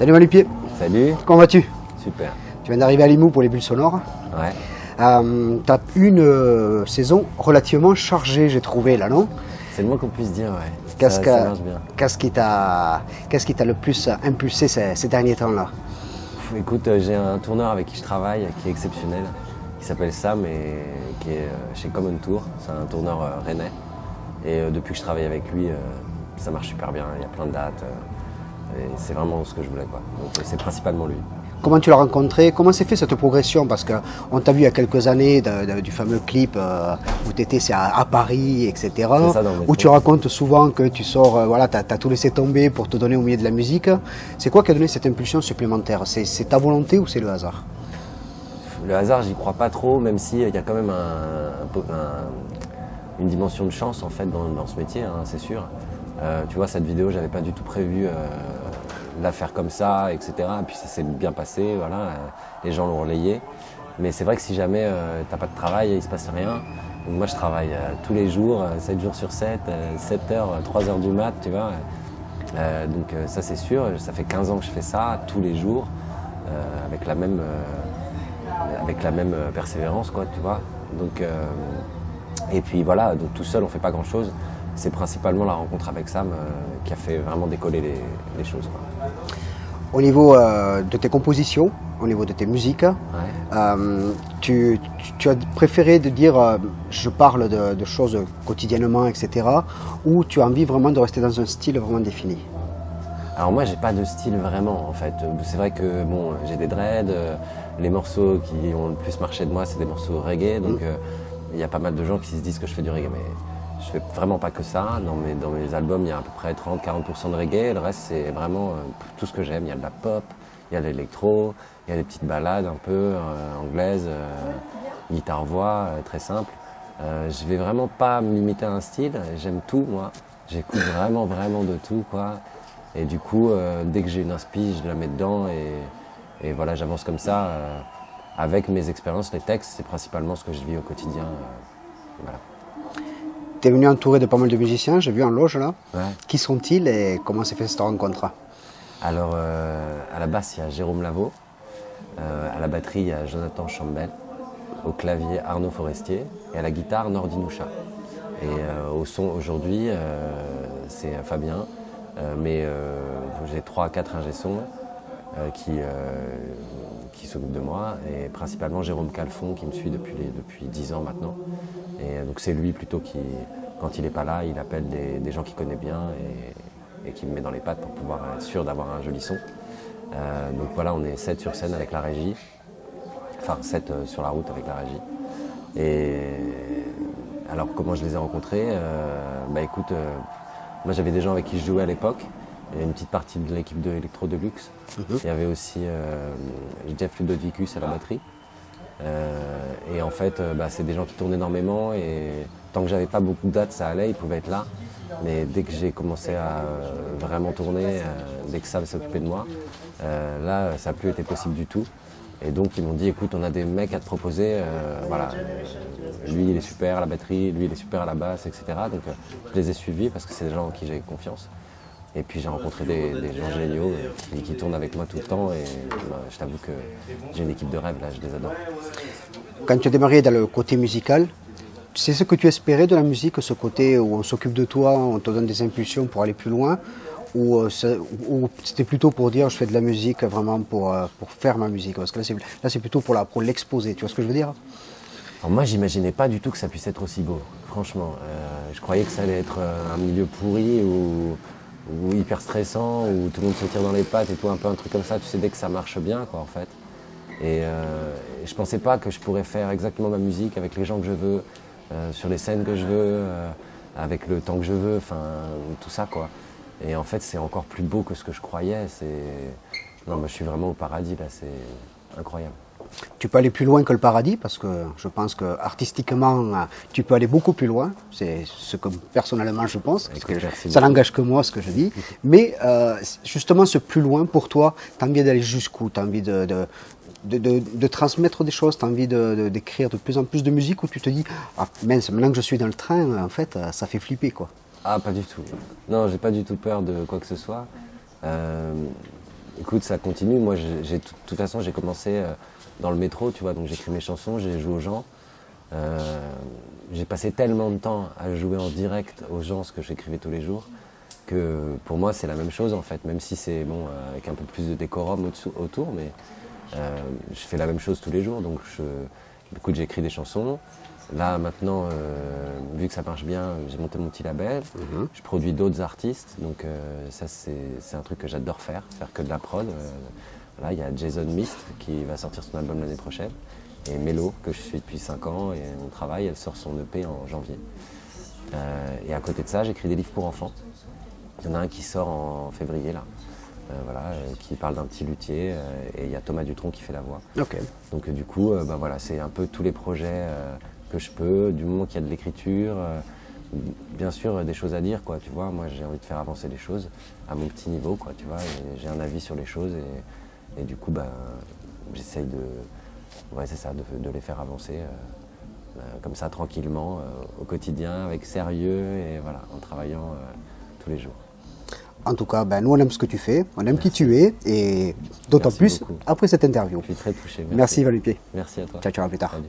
Salut Malupier. Salut. Comment vas-tu? Super. Tu viens d'arriver à Limoux pour les bulles sonores. Ouais. Tu as eu une saison relativement chargée, j'ai trouvé, là, non? C'est le moins qu'on puisse dire, ouais. Qu'est-ce Ça marche bien. qu'est-ce qui t'a le plus impulsé ces derniers temps-là? Écoute, j'ai un tourneur avec qui je travaille, qui est exceptionnel, qui s'appelle Sam et qui est chez Common Tour. C'est un tourneur rennais. Et depuis que je travaille avec lui, ça marche super bien. Il y a plein de dates. Et c'est vraiment ce que je voulais, quoi. Donc c'est principalement lui. Comment tu l'as rencontré? Comment s'est fait cette progression? Parce qu'on t'a vu il y a quelques années du fameux clip où tu étais à Paris, etc. C'est ça, dans Où tu racontes souvent que tu sors, voilà, tu as tout laissé tomber pour te donner au milieu de la musique. C'est quoi qui a donné cette impulsion supplémentaire? C'est ta volonté ou c'est le hasard? Le hasard, j'y crois pas trop, même s'il y a quand même une dimension de chance en fait dans ce métier, hein, c'est sûr. Tu vois, cette vidéo, j'avais pas du tout prévu la faire comme ça, etc. Et puis ça s'est bien passé, voilà, les gens l'ont relayé. Mais c'est vrai que si jamais t'as pas de travail, il se passe rien. Donc moi je travaille tous les jours, 7 jours sur 7, 7 heures, 3 heures du mat, tu vois. Donc ça c'est sûr, ça fait 15 ans que je fais ça, tous les jours, avec la même persévérance, quoi, tu vois. Donc, et puis voilà, donc tout seul on fait pas grand chose. C'est principalement la rencontre avec Sam qui a fait vraiment décoller les choses, quoi. Au niveau de tes compositions, au niveau de tes musiques, Ouais. tu as préféré de dire je parle de choses quotidiennement, etc. ou tu as envie vraiment de rester dans un style vraiment défini? Alors moi j'ai pas de style vraiment en fait. C'est vrai que bon, j'ai des dreads, les morceaux qui ont le plus marché de moi c'est des morceaux reggae, donc il y a pas mal de gens qui se disent que je fais du reggae, mais je fais vraiment pas que ça. Dans mes albums il y a à peu près 30-40% de reggae, le reste c'est vraiment tout ce que j'aime. Il y a de la pop, il y a de l'électro, il y a des petites ballades un peu anglaises, guitare-voix, très simple. Je vais vraiment pas me limiter à un style, j'aime tout moi. J'écoute vraiment de tout, quoi. Et du coup, dès que j'ai une inspi, je la mets dedans et voilà, j'avance comme ça. Avec mes expériences, les textes, c'est principalement ce que je vis au quotidien. Voilà. Tu es venu entouré de pas mal de musiciens, j'ai vu en loge là. Ouais. Qui sont-ils et comment s'est fait cette rencontre? Alors, à la basse, il y a Jérôme Lavaux. À la batterie, il y a Jonathan Chambel. Au clavier, Arnaud Forestier. Et à la guitare, Nordi Noucha. Et au son, aujourd'hui, c'est Fabien. Mais j'ai 3-4 ingé-sons qui s'occupent de moi, et principalement Jérôme Calfon qui me suit depuis 10 ans maintenant. Et donc c'est lui plutôt qui, quand il n'est pas là, il appelle des gens qu'il connaît bien et qui me met dans les pattes pour pouvoir être sûr d'avoir un joli son. Donc voilà, on est 7 sur scène avec la régie, enfin 7 sur la route avec la régie. Et alors comment je les ai rencontrés? Bah écoute, moi j'avais des gens avec qui je jouais à l'époque. Il y a une petite partie de l'équipe de Electro Deluxe. Il y avait aussi Jeff Ludovicus à la batterie. Et en fait, c'est des gens qui tournent énormément et tant que j'avais pas beaucoup de dates, ça allait, ils pouvaient être là. Mais dès que j'ai commencé à vraiment tourner, dès que Sam s'est occupé de moi, là, ça n'a plus été possible du tout. Et donc ils m'ont dit, écoute, on a des mecs à te proposer, voilà, lui il est super à la batterie, lui il est super à la basse, etc. Donc je les ai suivis parce que c'est des gens en qui j'ai confiance. Et puis j'ai rencontré des gens géniaux qui tournent avec moi tout le temps et je t'avoue que j'ai une équipe de rêve là, je les adore. Quand tu as démarré dans le côté musical, c'est ce que tu espérais de la musique, ce côté où on s'occupe de toi, on te donne des impulsions pour aller plus loin, ou c'était plutôt pour dire je fais de la musique vraiment pour faire ma musique? Parce que là c'est plutôt pour l'exposer, tu vois ce que je veux dire? Alors moi j'imaginais pas du tout que ça puisse être aussi beau, franchement. Je croyais que ça allait être un milieu pourri ou hyper stressant, où tout le monde se tire dans les pattes et tout, un peu un truc comme ça, tu sais, dès que ça marche bien, quoi, en fait. Et je pensais pas que je pourrais faire exactement ma musique avec les gens que je veux, sur les scènes que je veux, avec le temps que je veux, enfin, tout ça, quoi. Et en fait, c'est encore plus beau que ce que je croyais. Non, moi, je suis vraiment au paradis, là, c'est incroyable. Tu peux aller plus loin que le paradis, parce que je pense que artistiquement, tu peux aller beaucoup plus loin. C'est ce que personnellement je pense, parce que ça n'engage que moi ce que je dis. Mais justement, ce plus loin, pour toi, tu as envie d'aller jusqu'où? Tu as envie de transmettre des choses, tu as envie d'écrire de plus en plus de musique, ou tu te dis, ah mince, maintenant que je suis dans le train, en fait, ça fait flipper, quoi. Ah, pas du tout. Non, j'ai pas du tout peur de quoi que ce soit. Écoute, ça continue. Moi, de toute façon, j'ai commencé dans le métro, tu vois, donc j'écris mes chansons, j'ai joué aux gens. J'ai passé tellement de temps à jouer en direct aux gens ce que j'écrivais tous les jours que pour moi c'est la même chose en fait, même si c'est bon avec un peu plus de décorum autour, mais je fais la même chose tous les jours. Donc écoute, j'écris des chansons. Là maintenant, vu que ça marche bien, j'ai monté mon petit label. Je produis d'autres artistes, donc ça c'est un truc que j'adore faire que de la prod. Là il y a Jason Mist qui va sortir son album l'année prochaine. Et Mélo, que je suis depuis 5 ans, et on travaille, elle sort son EP en janvier. Et à côté de ça, j'écris des livres pour enfants. Il y en a un qui sort en février, là, qui parle d'un petit luthier, et il y a Thomas Dutronc qui fait la voix. Ok. Donc du coup, voilà, c'est un peu tous les projets que je peux, du moment qu'il y a de l'écriture, bien sûr des choses à dire, quoi, tu vois. Moi, j'ai envie de faire avancer les choses à mon petit niveau, quoi, tu vois. Et j'ai un avis sur les choses, et du coup, j'essaye de... Ouais, c'est ça, de les faire avancer comme ça, tranquillement, au quotidien, avec sérieux et voilà, en travaillant tous les jours. En tout cas, nous on aime ce que tu fais, on aime qui tu es, et d'autant plus beaucoup. après cette interview. Je suis très touché. Merci Valupier. Merci à toi. Ciao, ciao, à plus tard. Salut.